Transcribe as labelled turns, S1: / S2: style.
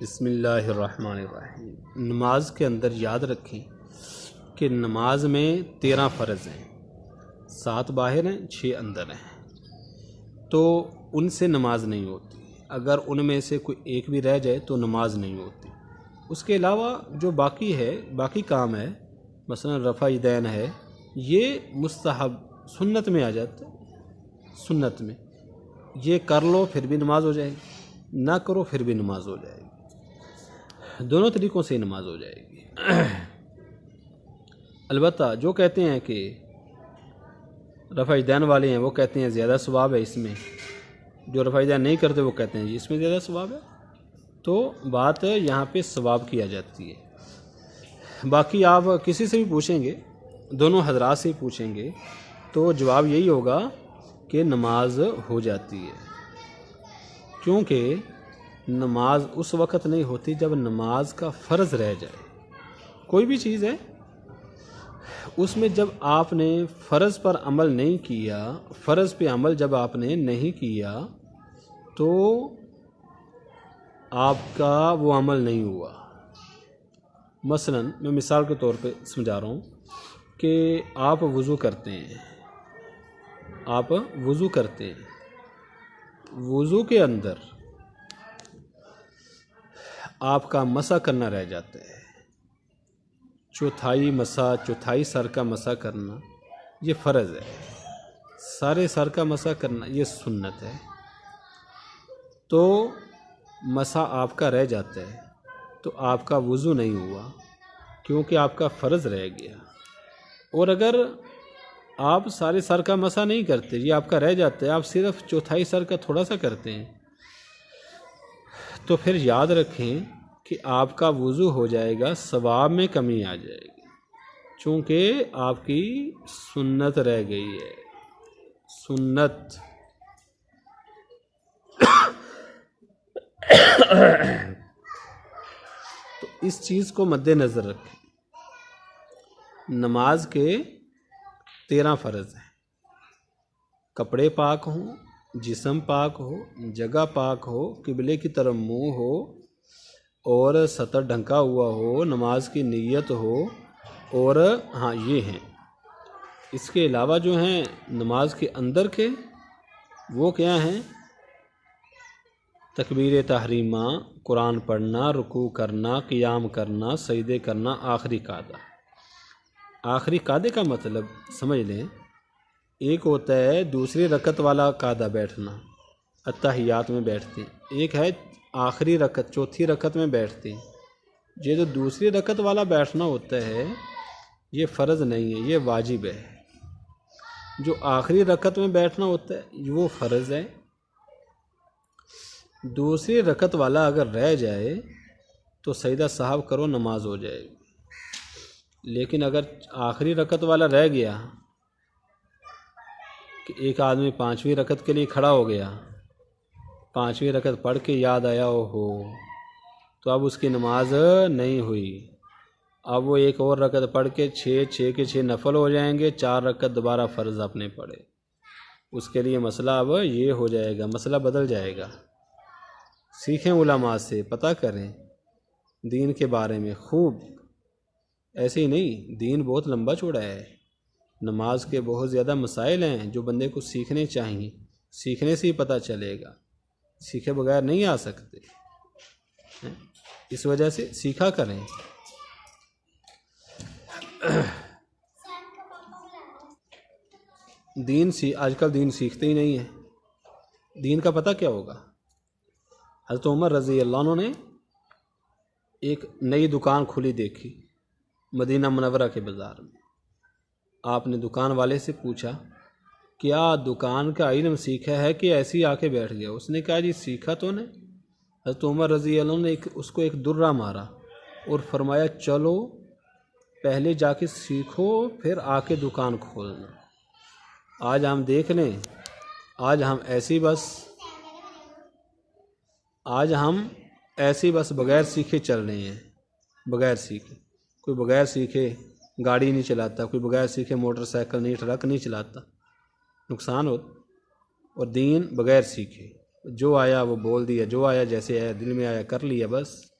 S1: بسم اللہ الرحمن الرحیم۔ نماز کے اندر یاد رکھیں کہ نماز میں 13 فرض ہیں، 7 باہر ہیں، 6 اندر ہیں، تو ان سے نماز نہیں ہوتی۔ اگر ان میں سے کوئی ایک بھی رہ جائے تو نماز نہیں ہوتی۔ اس کے علاوہ جو باقی کام ہے، مثلا رفع یدین ہے، یہ مستحب سنت میں آ جاتا ہے۔ سنت میں یہ کر لو پھر بھی نماز ہو جائے گی، نہ کرو پھر بھی نماز ہو جائے گی، دونوں طریقوں سے نماز ہو جائے گی۔ البتہ جو کہتے ہیں کہ رفع یدین والے ہیں وہ کہتے ہیں زیادہ ثواب ہے اس میں، جو رفع یدین نہیں کرتے وہ کہتے ہیں جی اس میں زیادہ ثواب ہے، تو بات یہاں پہ ثواب کی آ جاتی ہے۔ باقی آپ کسی سے بھی پوچھیں گے، دونوں حضرات سے پوچھیں گے تو جواب یہی ہوگا کہ نماز ہو جاتی ہے، کیونکہ نماز اس وقت نہیں ہوتی جب نماز کا فرض رہ جائے۔ کوئی بھی چیز ہے اس میں جب آپ نے فرض پر عمل نہیں کیا، فرض پہ عمل جب آپ نے نہیں کیا تو آپ کا وہ عمل نہیں ہوا۔ مثلا میں مثال کے طور پہ سمجھا رہا ہوں کہ آپ وضو کرتے ہیں، وضو کے اندر آپ کا مسح کرنا رہ جاتا ہے، چوتھائی سر کا مسح کرنا یہ فرض ہے، سارے سر کا مسح کرنا یہ سنت ہے، تو مسح آپ کا رہ جاتا ہے تو آپ کا وضو نہیں ہوا کیونکہ آپ کا فرض رہ گیا۔ اور اگر آپ سارے سر کا مسح نہیں کرتے، یہ آپ کا رہ جاتا ہے، آپ صرف چوتھائی سر کا تھوڑا سا کرتے ہیں، تو پھر یاد رکھیں کہ آپ کا وضو ہو جائے گا، ثواب میں کمی آ جائے گی، چونکہ آپ کی سنت رہ گئی ہے۔ سنت تو اس چیز کو مد نظر رکھیں۔ نماز کے 13 فرض ہیں، کپڑے پاک ہوں، جسم پاک ہو، جگہ پاک ہو، قبلے کی طرف منہ ہو اور سطر ڈھنکا ہوا ہو، نماز کی نیت ہو، اور ہاں یہ ہیں۔ اس کے علاوہ جو ہیں نماز کے اندر کے وہ کیا ہیں؟ تکبیر تحریمہ، قرآن پڑھنا، رکوع کرنا، قیام کرنا، سجدے کرنا، آخری قعدہ۔ آخری قعدے کا مطلب سمجھ لیں، ایک ہوتا ہے دوسری رکعت والا قعدہ بیٹھنا، اتحیات میں بیٹھتے ہیں، ایک ہے آخری رکعت چوتھی رکعت میں بیٹھتے ہیں۔ یہ جو دوسری رکعت والا بیٹھنا ہوتا ہے یہ فرض نہیں ہے، یہ واجب ہے۔ جو آخری رکعت میں بیٹھنا ہوتا ہے وہ فرض ہے۔ دوسری رکعت والا اگر رہ جائے تو سجدہ سہو کرو، نماز ہو جائے گی۔ لیکن اگر آخری رکعت والا رہ گیا کہ ایک آدمی 5ویں رکعت کے لیے کھڑا ہو گیا، 5ویں رکعت پڑھ کے یاد آیا ہو تو اب اس کی نماز نہیں ہوئی، اب وہ ایک اور رکعت پڑھ کے 6 کے 6 نفل ہو جائیں گے، 4 رکعت دوبارہ فرض اپنے پڑھے۔ اس کے لیے مسئلہ اب یہ ہو جائے گا، مسئلہ بدل جائے گا۔ سیکھیں علماء سے، پتہ کریں دین کے بارے میں خوب، ایسے ہی نہیں، دین بہت لمبا چوڑا ہے، نماز کے بہت زیادہ مسائل ہیں جو بندے کو سیکھنے چاہیے، سیکھنے سے ہی پتہ چلے گا، سیکھے بغیر نہیں آ سکتے، اس وجہ سے سیکھا کریں۔ آج کل دین سیکھتے ہی نہیں ہیں، دین کا پتہ کیا ہوگا؟ حضرت عمر رضی اللہ عنہ نے ایک نئی دکان کھلی دیکھی مدینہ منورہ کے بازار میں۔ آپ نے دکان والے سے پوچھا کیا دکان کا علم سیکھا ہے کہ ایسے ہی آ کے بیٹھ گیا؟ اس نے کہا جی سیکھا تو نے۔ حضرت عمر رضی اللہ عنہ نے اس کو ایک درہ مارا اور فرمایا چلو پہلے جا کے سیکھو پھر آ کے دکان کھولنا۔ آج ہم دیکھ لیں، آج ہم ایسی بس بغیر سیکھے چل رہے ہیں، بغیر سیکھے۔ کوئی بغیر سیکھے گاڑی نہیں چلاتا، کوئی بغیر سیکھے موٹر سائیکل نہیں، ٹرک نہیں چلاتا، نقصان ہو۔ اور دین بغیر سیکھے جو آیا وہ بول دیا، جو آیا جیسے آیا دل میں آیا کر لیا بس.